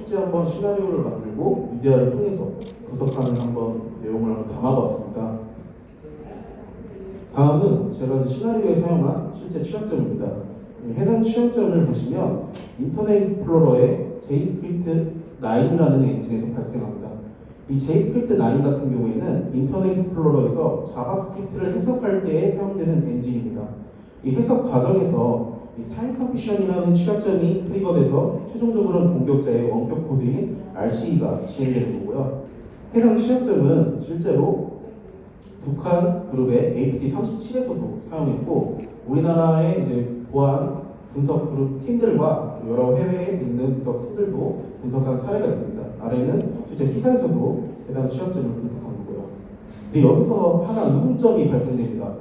실제 한번 시나리오를 만들고 미디어를 통해서 분석하는 한번 내용을 한번 담아봤습니다. 다음은 제가 시나리오에 사용한 실제 취약점입니다. 해당 취약점을 보시면 인터넷 익스플로러의 JScript 9이라는 엔진에서 발생합니다. 이 JScript 9 같은 경우에는 인터넷 익스플로러에서 자바스크립트를 해석할 때에 사용되는 엔진입니다. 이 해석 과정에서 이 타임 컴피션이라는 취약점이 트리거돼서 최종적으로는 공격자의 원격 코드인 RCE가 시행되는 거고요. 해당 취약점은 실제로 북한 그룹의 APT37에서도 사용했고 우리나라의 이제 보안 분석 그룹 팀들과 여러 해외에 있는 분석 팀들도 분석한 사례가 있습니다. 아래는 실제 피사에서도 해당 취약점을 분석한 거고요. 근데 여기서 하나 의문점이 발생됩니다.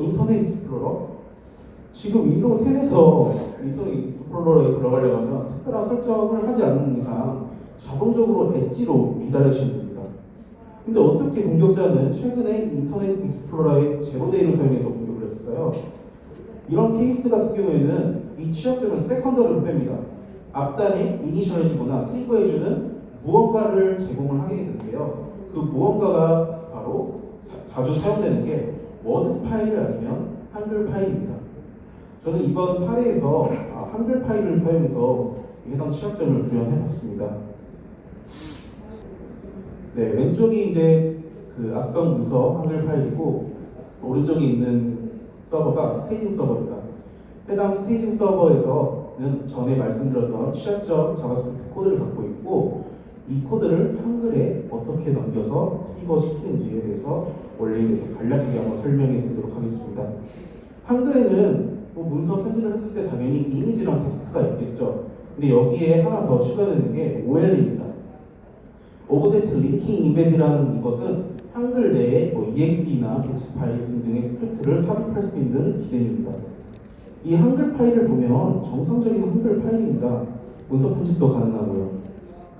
인터넷 익스플로러? 지금 윈도우 10에서 인터넷 익스플로러에 들어가려면 특별한 설정을 하지 않는 이상 자동적으로 엣지로 리다이렉션이 됩니다. 근데 어떻게 공격자는 최근에 인터넷 익스플로러의 제로데이를 사용해서 공격을 했을까요? 이런 케이스 같은 경우에는 이 취약점을 세컨더리로 뺍니다. 앞단에 이니셜해주거나 트리거해주는 무언가를 제공을 하게 되는데요. 그 무언가가 바로 자주 사용되는 게 워드 파일 아니면 한글 파일입니다. 저는 이번 사례에서 한글 파일을 사용해서 해당 취약점을 구현해봤습니다. 네, 왼쪽이 이제 그 악성 문서 한글 파일이고 오른쪽에 있는 서버가 스테이징 서버입니다. 해당 스테이징 서버에서는 전에 말씀드렸던 취약점 자바스크립트 코드를 갖고 있고 이 코드를 한글에 어떻게 넘겨서 트리거 시키는지에 대해서 원래에 대해서 간략하게 한번 설명해 드리도록 하겠습니다. 한글에는 문서 편집을 했을 때 당연히 이미지랑 텍스트가 있겠죠. 근데 여기에 하나 더 추가되는 게 OL입니다. 오브젝트 링킹 임베드라는 이것은 한글 내에 EXE나 배치 파일 등등의 스크립트를 삽입할 수 있는 기능입니다. 이 한글 파일을 보면 정상적인 한글 파일입니다. 문서 편집도 가능하고요.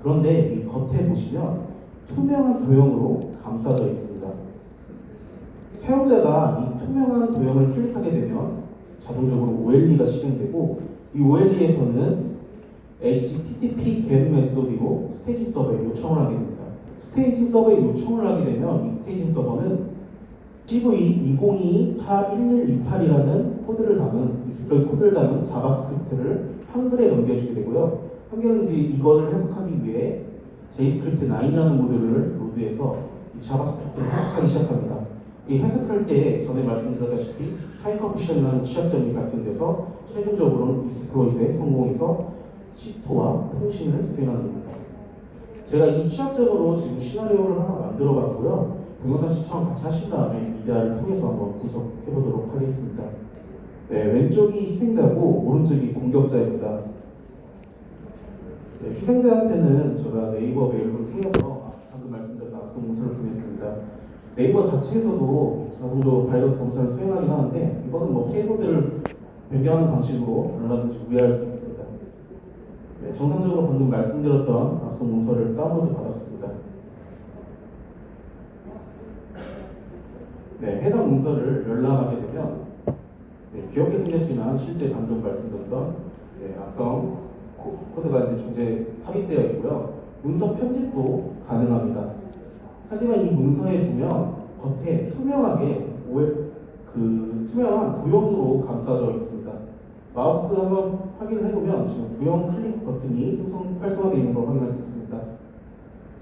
그런데 이 겉에 보시면 투명한 도형으로 감싸져 있습니다. 사용자가 이 투명한 도형을 클릭하게 되면 자동적으로 OLE가 실행되고 이 OLE에서는 HTTP get 메소드로 스테이징 서버에 요청을 하게 됩니다. 스테이징 서버에 요청을 하게 되면 이 스테이징 서버는 CV20241128이라는 코드를 담은 익스플로이 코드를 담은 자바스크립트를 한글에 넘겨주게 되고요. 한글은 이걸 해석하기 위해 JScript 9이라는 모듈을 로드해서 이 자바스크립트를 해석하기 시작합니다. 이 해석할 때 전에 말씀드렸다시피 타임 컴피션이라는 취약점이 발생돼서 최종적으로는 익스플로이트에 성공해서 시토와 통신을 수행하는 겁니다. 제가 이 취약점으로 지금 시나리오를 하나 만들어 봤고요. 동영상 시청 같이 하신 다음에 미디어를 통해서 한번 분석해 보도록 하겠습니다. 네, 왼쪽이 희생자고 오른쪽이 공격자입니다. 네, 희생자한테는 제가 네이버 메일을 통해서 방금 말씀드렸던 악성 문서를 보냈습니다. 네이버 자체에서도 자동적으로 바이러스 검사를 수행하긴 하는데 이거는 페이로드를 변경하는 방식으로 얼마든지 우회할 수 있습니다. 네, 정상적으로 방금 말씀드렸던 악성 문서를 다운로드 받았습니다. 네, 해당 문서를 열람하게 되면 귀엽게 생겼지만 실제 방금 말씀드렸던 악성 코드가 이제 삽입되어 있고요. 문서 편집도 가능합니다. 하지만 이 문서에 보면 겉에 투명하게 투명한 도형으로 감싸져 있습니다. 마우스 한번 확인을 해보면 지금 도형 클릭 버튼이 활성화되어 있는 걸 확인할 수 있습니다.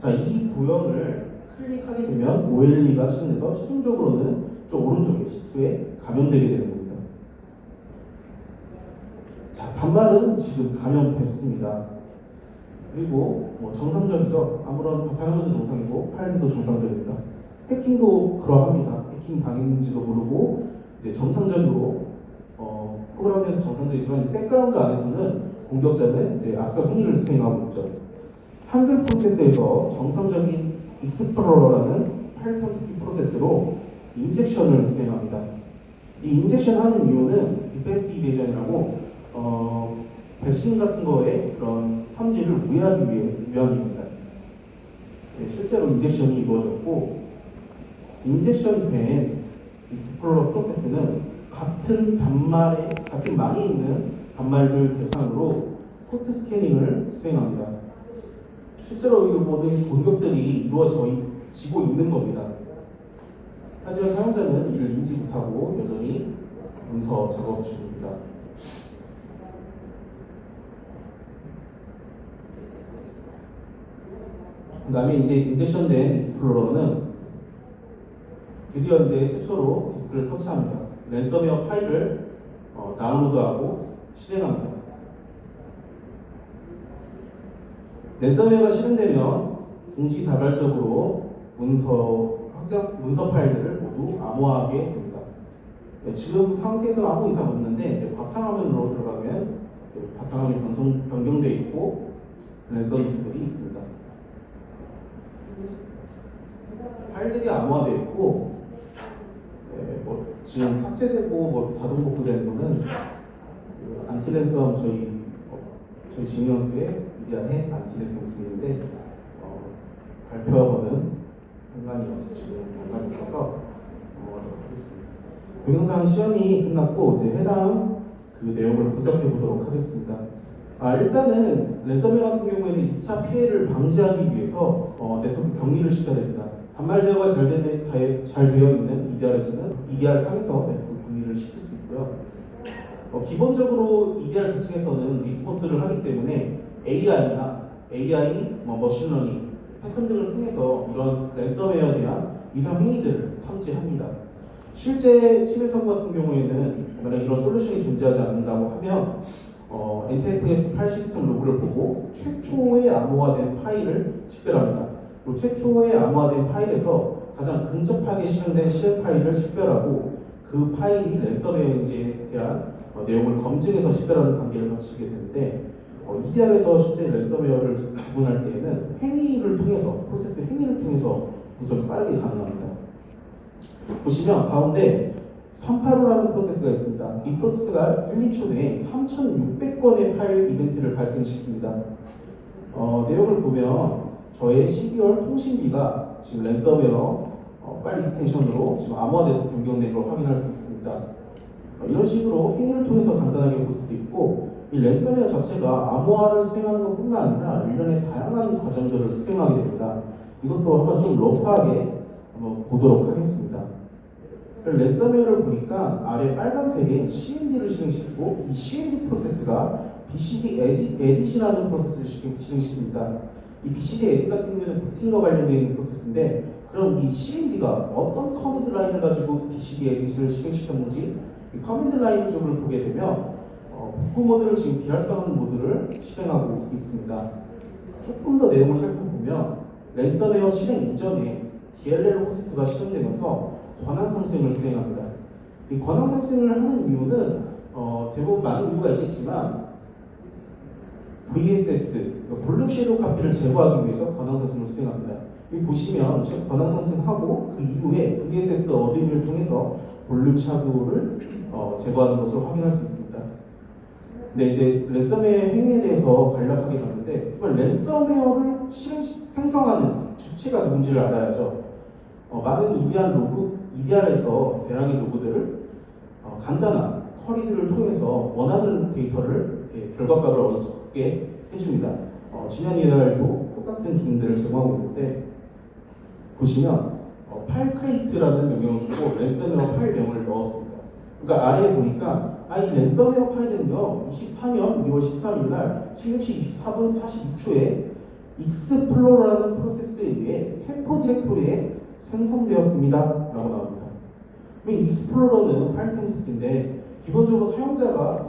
자, 이 도형을 클릭하게 되면 OLE가 실행해서 최종적으로는 저 오른쪽에 시트에 감염되게 되는 겁니다. 자, 반말은 지금 감염됐습니다. 그리고 정상적이죠. 아무런 바탕화면도 정상이고 파일도 정상적입니다. 해킹도 그러합니다. 해킹 당했는지도 모르고 이제 정상적으로 프로그램에서 정상적이지만 백그라운드 안에서는 공격자는 이제 악성 행위를 수행하고 있죠. 한글 프로세스에서 정상적인 익스플로러라는 파일 탐색기 프로세스로 인젝션을 수행합니다. 이 인젝션 하는 이유는 디펜스 이베이전이라고 백신 같은 거에 그런 탐지를 우회하기 위함입니다. 네, 실제로 인젝션이 이루어졌고 인젝션된 익스플로러 프로세스는 같은 망에 있는 단말들 대상으로 포트 스캐닝을 수행합니다. 실제로 이 모든 공격들이 이루어지고 있는 겁니다. 하지만 사용자는 이를 인지 못하고 여전히 문서 작업 중입니다. 그 다음에 이제 인젝션된 익스플로러는 드디어 이제 최초로 디스크를 터치합니다. 랜섬웨어 파일을 다운로드하고 실행합니다. 랜섬웨어가 실행되면 동시다발적으로 문서 파일들을 모두 암호화하게 됩니다. 지금 상태에서 아무 이상 없는데 이제 바탕화면으로 들어가면 바탕화면이 변경되어 있고 랜섬 노트들이 있습니다. 파일들이 암호화되어 있고 지금 삭제되고 자동 복구되는 거는 안티랜섬 저희 지니어스의 위대한 안티랜섬 기능인데 발표하고는 상관이 없어서 넘어가도록 하겠습니다. 동영상 시연이 끝났고 이제 해당 그 내용을 분석해 보도록 하겠습니다. 일단은 랜섬웨어 같은 경우에는 2차 피해를 방지하기 위해서 네트워크 격리를 시켜야 됩니다. 단말 제어가 잘 되어 있는 EDR에서는 EDR 상에서 네트워크 격리를 시킬 수 있고요. 기본적으로 EDR 자체에서는 리스폰스를 하기 때문에 AI, 머신러닝, 패턴 등을 통해서 이런 랜섬웨어에 대한 이상 행위들을 탐지합니다. 실제 침해 사고 같은 경우에는 만약 이런 솔루션이 존재하지 않는다고 하면 NTFS 파일 시스템 로그를 보고 최초의 암호화된 파일을 식별합니다. 그 최초의 암호화된 파일에서 가장 근접하게 실행된 실행 파일을 식별하고 그 파일이 랜섬웨어인지에 대한 내용을 검증해서 식별하는 단계를 거치게 되는데 EDR에서 실제 랜섬웨어를 구분할 때에는 프로세스 행위를 통해서 분석이 빠르게 가능합니다. 보시면 가운데 385라는 프로세스가 있습니다. 이 프로세스가 1, 2초 내에 3,600건의 파일 이벤트를 발생시킵니다. 내용을 보면 저의 12월 통신비가 지금 랜섬웨어 파일 익스텐션으로 지금 암호화돼서 변경된 걸 확인할 수 있습니다. 이런 식으로 행위를 통해서 간단하게 볼 수도 있고 이 랜섬웨어 자체가 암호화를 수행하는 것뿐만 아니라 일련의 다양한 과정들을 수행하게 됩니다. 이것도 한번 좀 러프하게 한번 보도록 하겠습니다. 랜섬웨어를 보니까 아래 빨간색에 CMD를 실행시키고 이 CMD 프로세스가 BCD 에딧이라는 프로세스를 실행시킵니다. 이 BCD 에딧 같은 경우에는 부팅과 관련되어 있는 프로세스인데 그럼 이 CMD가 어떤 커맨드 라인을 가지고 BCD 에딧을 실행시켰는지 이 커맨드 라인 쪽을 보게 되면 복구 모드를 지금 비활성화하는 모드를 실행하고 있습니다. 조금 더 내용을 살펴보면 랜섬웨어 실행 이전에 DLL 호스트가 실행되면서 권한 상승을 수행합니다. 이 권한 상승을 하는 이유는 대부분 많은 이유가 있겠지만 VSS, 볼륨 섀도우 카피를 제거하기 위해서 권한 상승을 수행합니다. 여기 보시면 권한 상승하고 그 이후에 VSS 어드민을 통해서 볼륨 섀도우를 제거하는 것을 확인할 수 있습니다. 네, 이제 랜섬웨어 행위에 대해서 간략하게 봤는데 랜섬웨어를 생성하는 주체가 누군지를 알아야죠. 많은 EDR에서 대량의 로그들을 간단한 쿼리들을 통해서 원하는 데이터를 결과값을 얻게 해줍니다. 진연 EDR도 똑같은 기능들을 제공하고 있는데 보시면 파일 크레이트라는 명령을 주고 랜섬웨어 파일 내용을 넣었습니다. 그러니까 아래에 보니까 이 랜섬웨어 파일은요 24년 2월 13일 날 16시 24분 42초에 익스플로러라는 프로세스에 의해 템포 디렉토리에 생성되었습니다 라고 나옵니다. 익스플로러는 파일 템스인데 기본적으로 사용자가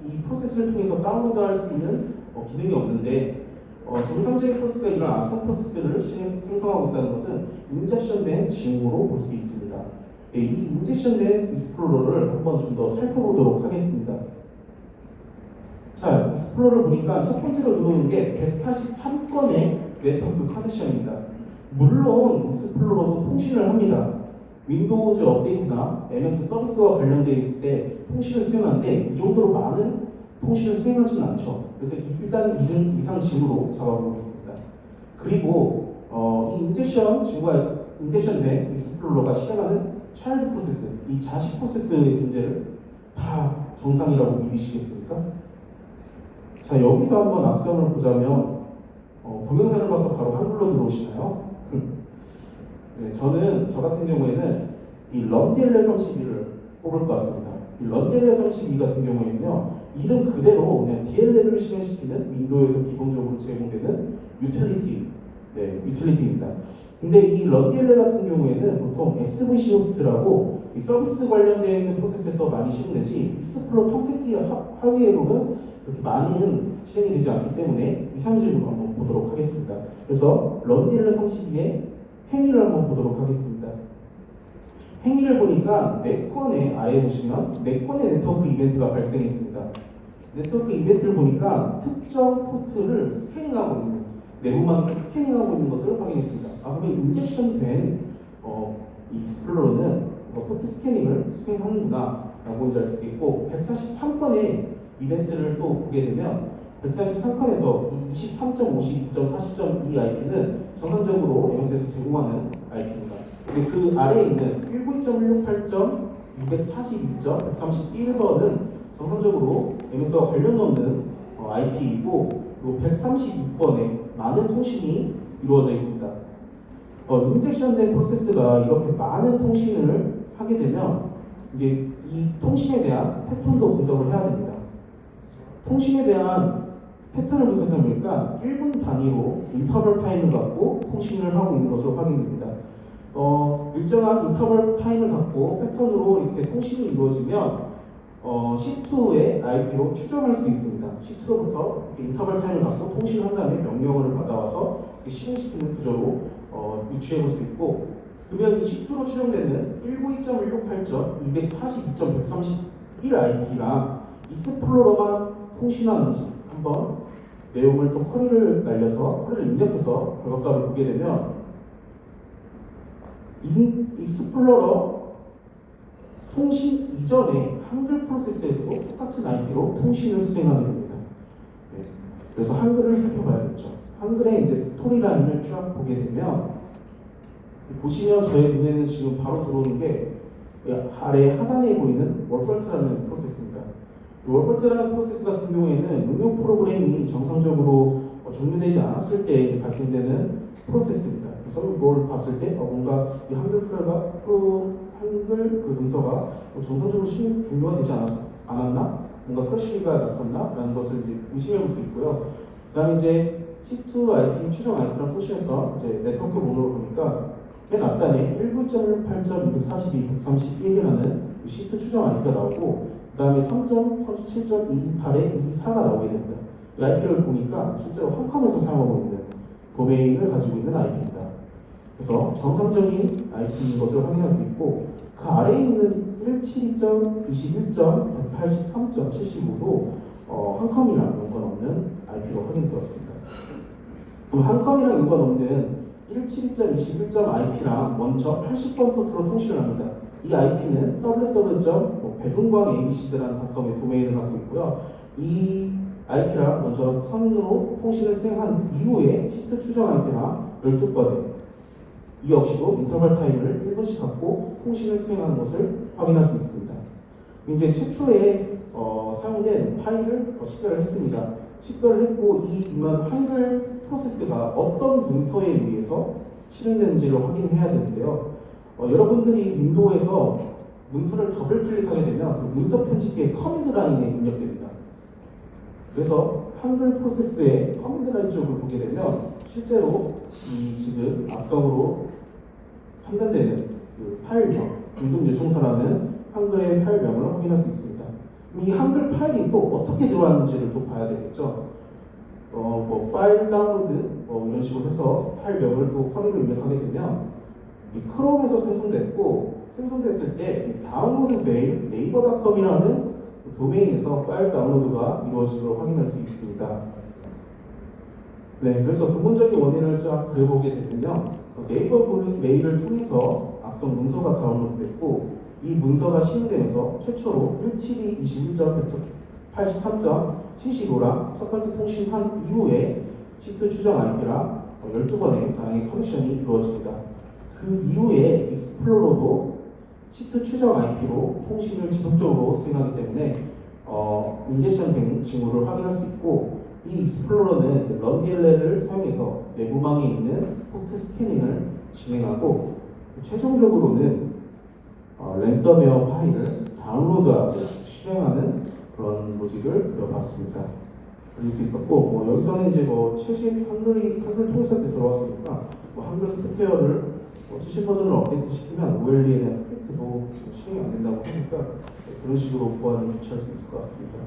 이 프로세스를 통해서 다운로드할 수 있는 기능이 없는데 정상적인 프로세스가 이런 악성 프로세스를 생성하고 있다는 것은 인젝션된 징후로 볼 수 있습니다. 이 인젝션된 익스플로러를 한번 좀 더 살펴보도록 하겠습니다. 자, 익스플로러를 보니까 첫 번째로 들어오는 게 143건의 네트워크 커넥션입니다. 물론 익스플로러도 통신을 합니다. 윈도우즈 업데이트나 MS 서비스와 관련되어 있을 때 통신을 수행하는데 이 정도로 많은 통신을 수행하지는 않죠. 그래서 일단 이상 징후로 잡아보겠습니다. 그리고 이 인젝션된 익스플로러가 실행하는 차일드 프로세스, 이 자식 프로세스의 존재를 다 정상이라고 믿으시겠습니까? 자, 여기서 한번 악성을 보자면 동영상을 봐서 바로 한글로 들어오시나요? 네, 저 같은 경우에는 이 런DLL 32를 뽑을 것 같습니다. 이 런DLL 32 같은 경우에는요, 이름 그대로 그냥 DLL을 실행시키는 윈도우에서 기본적으로 제공되는 유틸리티입니다. 근데 이 런DLL 같은 경우에는 보통 SVC 호스트라고 이 서비스 관련되어 있는 프로세스에서 많이 실행되지 익스플로러 탐색기 하위에로는 그렇게 많이는 실행이 되지 않기 때문에 이상적으로 한번 보도록 하겠습니다. 그래서 런DLL 32의 행위를 한번 보도록 하겠습니다. 행위를 보니까 네건의 아래에 보시면 네건의 네트워크 이벤트가 발생했습니다. 네트워크 이벤트를 보니까 특정 포트를 스캐닝하고 있는 내부망에서 스캐닝하고 있는 것을 확인했습니다. 그러면 인젝션된 이 익스플로러는 포트 스캐닝을 수행하는구나 라고 이제 알 수 있겠고 143건의 이벤트를 또 보게 되면 143건에서 23.52.40.2 IP는 정상적으로 MS에서 제공하는 IP입니다. 근데 그 아래에 있는 192.168.242.131번은 정상적으로 MS와 관련 없는 IP이고 그리고 132건의 많은 통신이 이루어져 있습니다. 인젝션된 프로세스가 이렇게 많은 통신을 하게 되면 이제 이 통신에 대한 패턴도 분석을 해야 됩니다. 통신에 대한 패턴을 분석해보니까 1분 단위로 인터벌 타임을 갖고 통신을 하고 있는 것으로 확인됩니다. 일정한 인터벌 타임을 갖고 패턴으로 이렇게 통신이 이루어지면 C2의 IP로 추정할 수 있습니다. C2로부터 인터벌 타임을 갖고 통신을 한 다음에 명령어를 받아와서 실행시키는 구조로 유추해 볼 수 있고, 그러면 이 C2로 추정되는 192.168.242.131 IP랑 익스플로러만 통신하는지 한번 내용을 또 쿼리를 입력해서 결과값을 보게 되면 익스플로러 통신 이전에 한글 프로세스에서도 똑같은 IP로 통신을 수행하게 됩니다. 네. 그래서 한글을 살펴봐야겠죠. 한글의 이제 스토리 라인을 쭉 보게 되면 보시면 저의 눈에는 지금 바로 들어오는 게 아래 하단에 보이는 월펄트라는 프로세스입니다. 월펄트라는 프로세스 같은 경우에는 응용 프로그램이 정상적으로 종료되지 않았을 때 이제 발생되는 프로세스입니다. 그래서 이걸 봤을 때 뭔가 이 한글 그 문서가 정상적으로 종료가 되지 않았나? 뭔가 크래시가 났었나? 라는 것을 이제 의심해 볼 수 있고요. 그 다음에 이제 C2 IP 추정 IP랑 통신했던 이제 네트워크 목록을 보니까 맨 앞단에 19.8.242.131이라는 C2 추정 IP가 나오고 그 다음에 3.37.228에 24가 나오게 됩니다. 이 IP를 보니까 실제로 홈컴에서 사용하고 있는 도메인을 가지고 있는 IP입니다. 그래서 정상적인 IP인 것을 확인할 수 있고 그 아래에 있는 172.21.183.75도 한컴이랑 연관없는 IP로 확인되었습니다. 그럼 한컴이랑 연관없는 172.21.IP랑 먼저 80번 포트로 통신을 합니다. 이 IP는 www.백운광abc라는 닷컴의 도메인을 갖고 있고요. 이 IP랑 먼저 선으로 통신을 수행한 이후에 시트 추정 IP랑 12번에 이 역시도 인터벌 타임을 1분씩 갖고 통신을 수행하는 것을 확인할 수 있습니다. 이제 최초에 사용된 파일을 식별을 했습니다. 식별을 했고 이 한글 프로세스가 어떤 문서에 의해서 실행되는지를 확인해야 되는데요. 여러분들이 윈도우에서 문서를 더블 클릭하게 되면 그 문서 편집기의 커맨드 라인에 입력됩니다. 그래서 한글 프로세스의 커맨드 라인 쪽을 보게 되면 실제로 이 지금 악성으로 판단되는 그 파일명, 공동 요청서라는 한글의 파일명을 확인할 수 있습니다. 이 한글 파일이 또 어떻게 들어왔는지를 또 봐야 되겠죠. 파일 다운로드 이런 식으로 해서 파일명을 또 쿼리로 입력하게 되면 이 크롬에서 생성됐을 때 이 다운로드 메일 네이버닷컴이라는 도메인에서 파일 다운로드가 이루어진 걸 확인할 수 있습니다. 네, 그래서 근본적인 원인을 쫙 그려보게 되면요, 네이버 메일을 통해서 악성 문서가 다운로드됐고 이 문서가 실행되면서 최초로 172.21.83.75랑 첫 번째 통신한 이후에 시트 추정 IP랑 12번의 다양한 커넥션이 이루어집니다. 그 이후에 익스플로러도 시트 추정 IP로 통신을 지속적으로 수행하기 때문에 인젝션 된 징후를 확인할 수 있고 이 익스플로러는 이제 런DLL을 사용해서 내부망에 있는 포트 스캐닝을 진행하고 최종적으로는 랜섬웨어 파일을 다운로드하고 실행하는 그런 로직을 그려봤습니다. 그릴 수 있었고 여기서는 이제 최신 한글 통해서 이제 들어왔으니까 한글 소프트웨어를 최신 버전을 업데이트 시키면 OLE에 대한 스크립트도 실행이 안 된다고 하니까 그런 식으로 보안을 주체할 수 있을 것 같습니다.